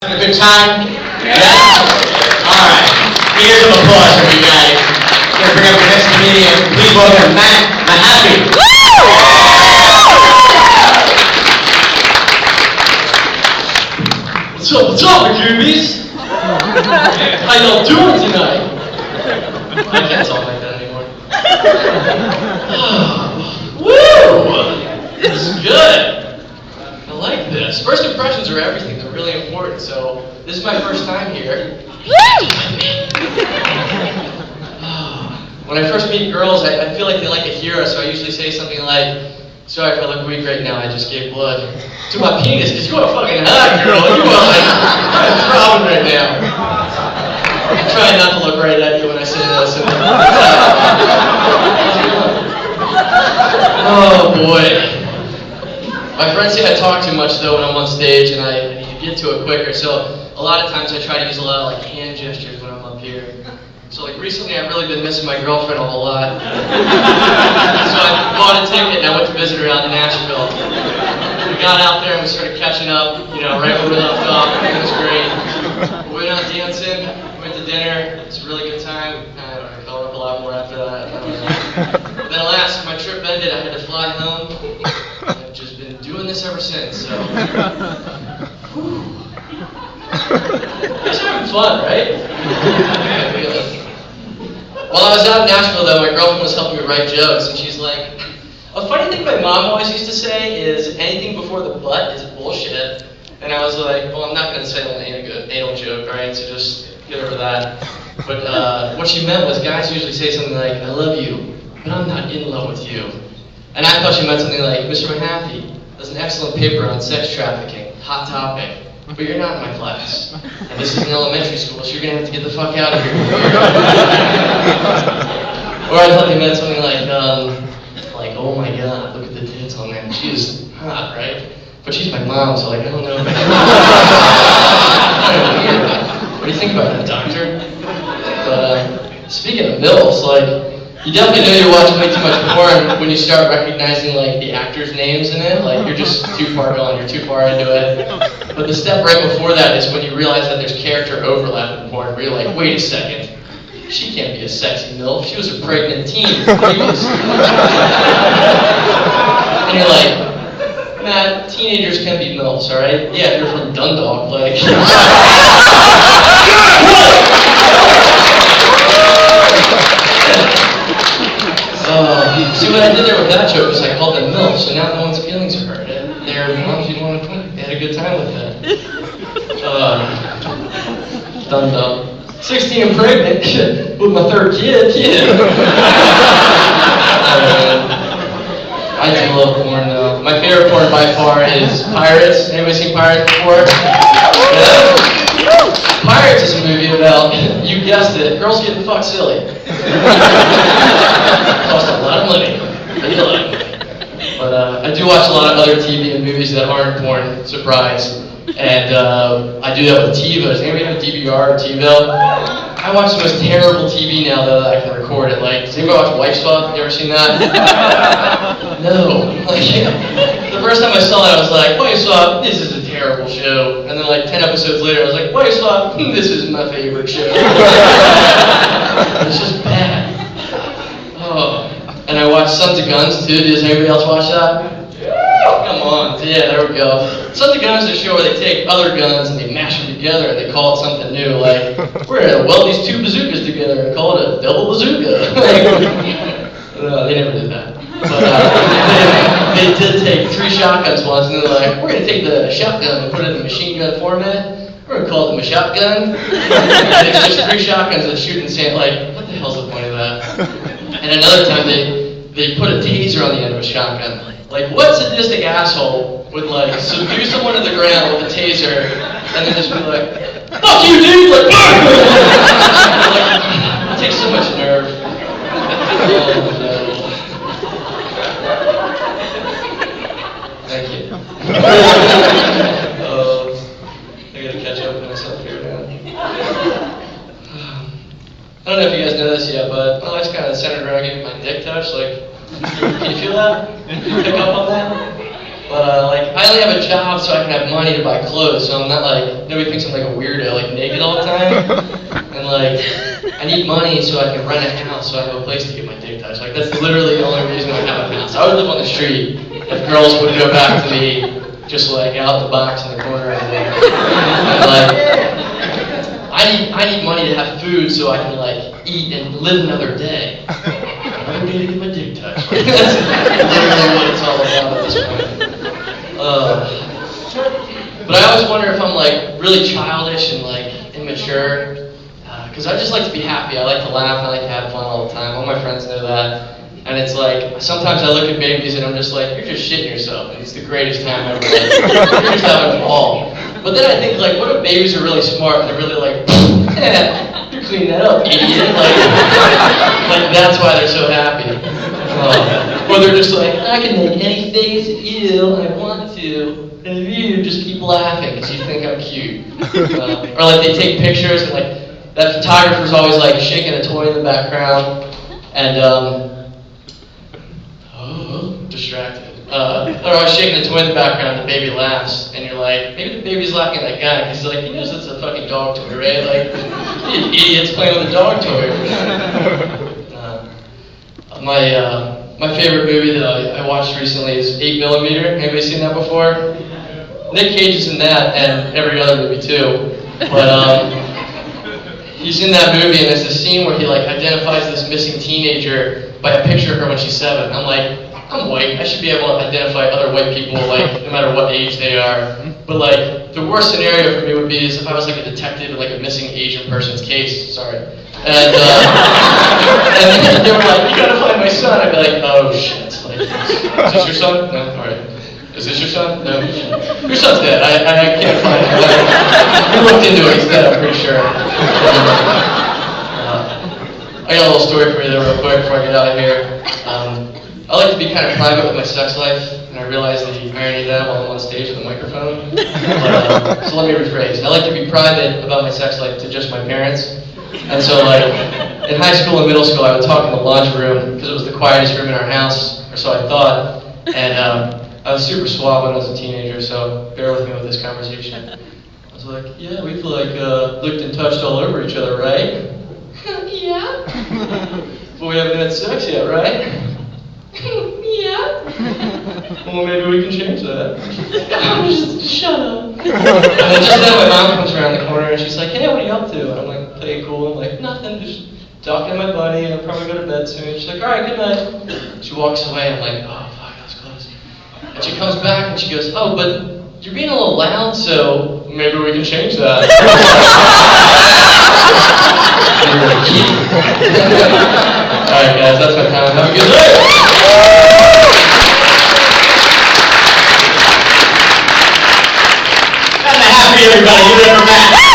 Having a good time? Yeah? Alright. Here's some applause for you guys. I'm going to bring up the next comedian. Please welcome Mahaffey. What's up, Magoobies? How y'all doing tonight? I can't talk like that anymore. Woo! This is good. I like this. First impressions are everything. They're really important. So this is my first time here. When I first meet girls, I feel like they like a hero. So I usually say something like, "Sorry if I look weak right now. I just gave blood to my penis because you are fucking hot, girl. You are like a problem right now." I'm trying not to look right at you when I say this. Oh boy. My friends say I talk too much though when I'm on stage, and I need to get to it quicker. So a lot of times I try to use a lot of like hand gestures when I'm up here. So like recently I've really been missing my girlfriend a whole lot. So I bought a ticket and I went to visit her out in Nashville. We got out there and we started catching up, right where we left off. It was great. We went out dancing, went to dinner. It was a really good time. I don't know, I felt up a lot more after that. Then alas, my trip ended. I had to fly home. I've just been doing this ever since, so. It's having fun, right? While I was out in Nashville, though, my girlfriend was helping me write jokes, and she's like, a funny thing my mom always used to say is, anything before the butt is bullshit. And I was like, well, I'm not going to say an anal joke, right? So just get over that. But what she meant was guys usually say something like, I love you, but I'm not in love with you. And I thought she meant something like, Mr. Mahaffey, there's an excellent paper on sex trafficking, hot topic. But you're not in my class. And this is an elementary school, so you're going to have to get the fuck out of here. Or I thought they meant something like, oh my god, look at the tits on that. She is hot, right? But she's my mom, so like, I don't know. What do you think about that, doctor? But speaking of MILFs, like, you definitely know you're watching way too much porn when you start recognizing like the actors' names in it. Like you're just too far gone, you're too far into it. But the step right before that is when you realize that there's character overlap in porn, where you're like, wait a second, she can't be a sexy MILF, she was a pregnant teen. And you're like, Matt, teenagers can be MILFs, alright? Yeah, if you're from Dundalk, like. See what I did there with that joke is I called them MILFs, so now no one's feelings are hurt. Their moms didn't want to quit. They had a good time with that. Dundalk. 16 and pregnant with my third kid. Yeah. I do love porn though. My favorite porn by far is Pirates. Anybody seen Pirates before? Yeah? Pirates is a movie about, you guessed it, girls getting fucked silly. Cost a lot of money. But I do watch a lot of other TV and movies that aren't porn, surprise. And I do that with TiVo. Does anybody have a DVR or TiVo? I watch the most terrible TV now though that I can record it. Like, does anybody watch Wife Swap? You ever seen that? No. Like, the first time I saw it, I was like, Wife Swap, this is a terrible show. And then like 10 episodes later, I was like, Wife Swap, this is my favorite show. It's just bad. Oh. And I watched Sons of Guns too. Does anybody else watch that? Come on. Yeah, there we go. Sons of Guns is a show where they take other guns and they mash them together and they call it something new. Like, we're going to weld these two bazookas together and call it a double bazooka. No, they never did that. But they did take 3 shotguns once and they're like, we're going to take the shotgun and put it in machine gun format. We're going to call it the shotgun. And it's just 3 shotguns that shoot and say, like, what the hell's the point of that? And another time they put a taser on the end of a shotgun. Like, what sadistic asshole would, like, subdue someone to the ground with a taser and then just be like, fuck you, dude! Like, like, it takes so much nerve. Oh, no. Thank you. I gotta catch up with myself here now. I don't know if you guys know this yet, but my life's kind of centered around getting my dick touched. Like, can you feel that? Can you pick up on that? But like, I only have a job so I can have money to buy clothes. So I'm not like, nobody thinks I'm like a weirdo, like naked all the time. And like, I need money so I can rent a house so I have a place to get my dick touched. Like, that's literally the only reason I have a house. I would live on the street if girls would go back to me just like out the box in the corner and like, I need money to have food so I can like eat and live another day. Another day to get my dick touched. Like, that's literally what it's all about at this point. But I always wonder if I'm like really childish and like immature. Because I just like to be happy. I like to laugh. I like to have fun all the time. All my friends know that. And it's like, sometimes I look at babies and I'm just like, you're just shitting yourself. And it's the greatest time ever. Like, you're just having a ball. But then I think, like, what if babies are really smart and they're really like, you're cleaning that up, idiot. Like that's why they're so happy. Or they're just like, I can make any face at you I want to. And you just keep laughing because you think I'm cute. Or like they take pictures and like, that photographer's always like shaking a toy in the background, and distracted. They're always shaking a toy in the background, the baby laughs, and you're like, maybe the baby's laughing at that guy, because like, he knows it's a fucking dog toy, right? Like, you idiots playing with a dog toy. My favorite movie that I watched recently is 8mm. Anybody seen that before? Nick Cage is in that, and every other movie too. But he's in that movie, and there's this scene where he like identifies this missing teenager by a picture of her when she's 7. I'm like, I'm white. I should be able to identify other white people, like no matter what age they are. But like the worst scenario for me would be is if I was like a detective in like a missing Asian person's case. Sorry. And they were like, you gotta find my son. I'd be like, oh shit. Like, is this your son? No. All right. Is this your son? No. Your son's dead. I can't find him. We looked into it. He's dead, I'm pretty sure. I got a little story for you there real quick before I get out of here. I like to be kind of private with my sex life, and I realize the irony of that while I'm on stage with a microphone. So let me rephrase. I like to be private about my sex life to just my parents. And so like, in high school and middle school, I would talk in the lunchroom because it was the quietest room in our house, or so I thought. And I was super suave when I was a teenager, so bear with me with this conversation. I was like, yeah, we've like licked and touched all over each other, right? Yeah. But we haven't had sex yet, right? Yeah. Well, maybe we can change that. Just shut up. And then just then my mom comes around the corner and she's like, hey, what are you up to? And I'm like, playing cool. I'm like, nothing, just talking to my buddy. I'll probably go to bed soon. She's like, all right, good night. She walks away. I'm like, oh, fuck, that was close. And she comes back and she goes, oh, but you're being a little loud, so maybe we can change that. Alright guys, that's my time. Have a good day! That's a happy everybody, you remember that?